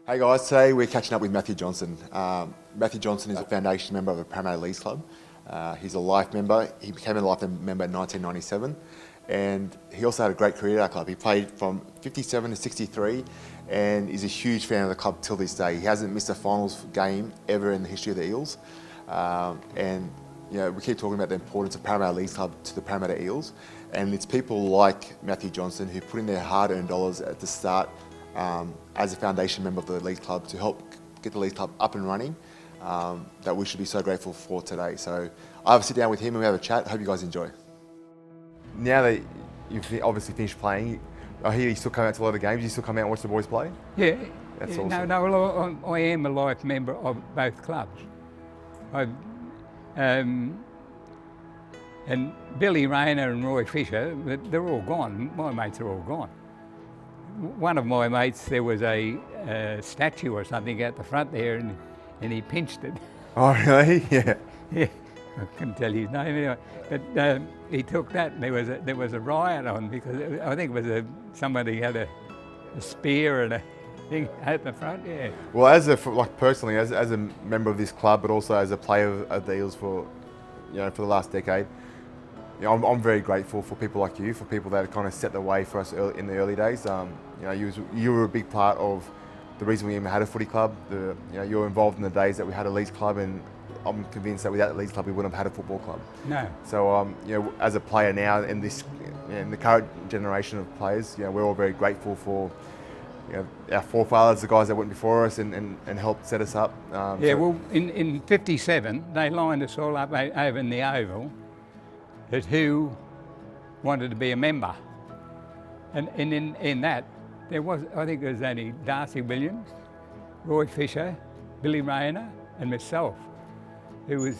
Hey guys, today we're catching up with Matthew Johnson. Matthew Johnson is a foundation member of the Parramatta Leagues Club. He's a life member. He became a life member in 1997, and he also had a great career at our club. He played from 57 to 63 and is a huge fan of the club till this day. He hasn't missed a finals game ever in the history of the Eels. And you know, we keep talking about the importance of Parramatta Leagues Club to the Parramatta Eels, and it's people like Matthew Johnson who put in their hard-earned dollars at the start as a foundation member of the Leagues Club to help get the Leagues Club up and running, that we should be so grateful for today. So I have a sit down with him and we have a chat. I hope you guys enjoy. Now that you've obviously finished playing, I hear you still come out to a lot of games. You still come out and watch the boys play? Yeah. That's yeah, awesome. No, I am a life member of both clubs. And Billy Rayner and Roy Fisher, they're all gone. My mates are all gone. One of my mates, there was a statue or something out the front there, and he pinched it. Oh, really? Yeah. Yeah, I couldn't tell you his name anyway. But he took that, and there was a riot on because I think it was somebody had a spear and a thing out the front. Yeah. Well, personally, as a member of this club, but also as a player of the Eels for the last decade, you know, I'm very grateful for people like you, for people that kind of set the way for us in the early days. You were a big part of the reason we even had a footy club. You were involved in the days that we had a Leagues Club, and I'm convinced that without the Leagues Club we wouldn't have had a football club. No. So as a player now in the current generation of players, we're all very grateful for our forefathers, the guys that went before us and helped set us up. Well, in '57 they lined us all up over in the Oval at who wanted to be a member, and in that I think there was only Darcy Williams, Roy Fisher, Billy Rayner and myself who was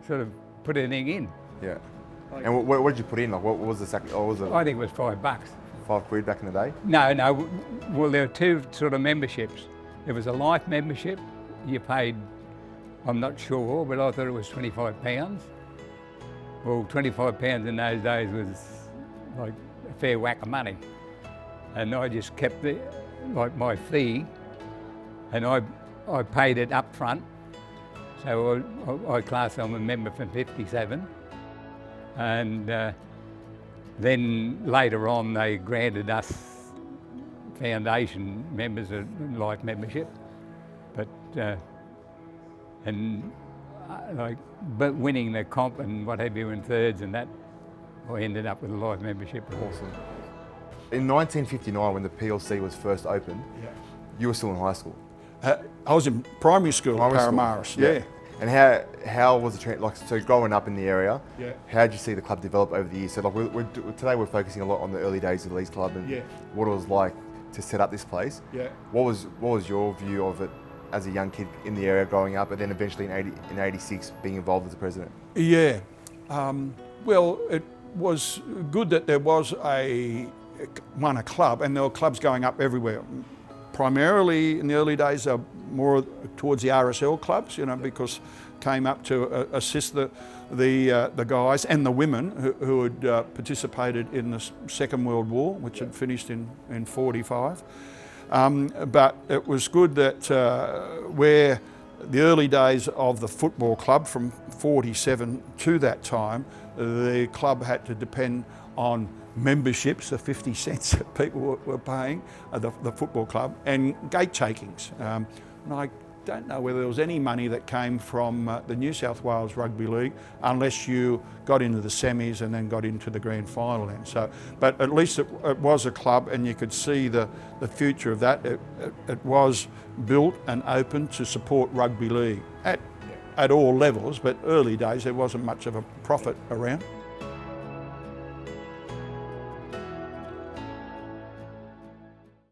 sort of put anything in. Yeah. And what did you put in? Like, what was the I think it was $5. £5 back in the day? No. Well, there were two sort of memberships. There was a life membership. You paid, I'm not sure, but I thought it was £25. Well, £25 in those days was like a fair whack of money. And I just kept my fee, and I paid it up front. So I classed I'm a member from '57. And then later on they granted us foundation members a life membership. But winning the comp and what have you in thirds and that, I ended up with a life membership. Awesome. In 1959, when the PLC was first opened, you were still in high school. I was in primary school at Parramatta. Yeah. And how was the so growing up in the area? Yeah. How did you see the club develop over the years? So today we're focusing a lot on the early days of the Leagues Club and what it was like to set up this place. Yeah. What was your view of it as a young kid in the area growing up, and then eventually in '86 being involved as the president? Yeah. Well, it was good that there was a club, and there were clubs going up everywhere. Primarily in the early days, more towards the RSL clubs, because came up to assist the guys and the women who had participated in the Second World War, which had finished in '45. But it was good that where the early days of the football club from '47 to that time, the club had to depend on memberships, the 50 cents that people were paying, the football club, and gate takings. And I don't know whether there was any money that came from the New South Wales Rugby League, unless you got into the semis and then got into the grand final then. So, but at least it was a club, and you could see the future of that. It was built and open to support rugby league at all levels, but early days there wasn't much of a profit around.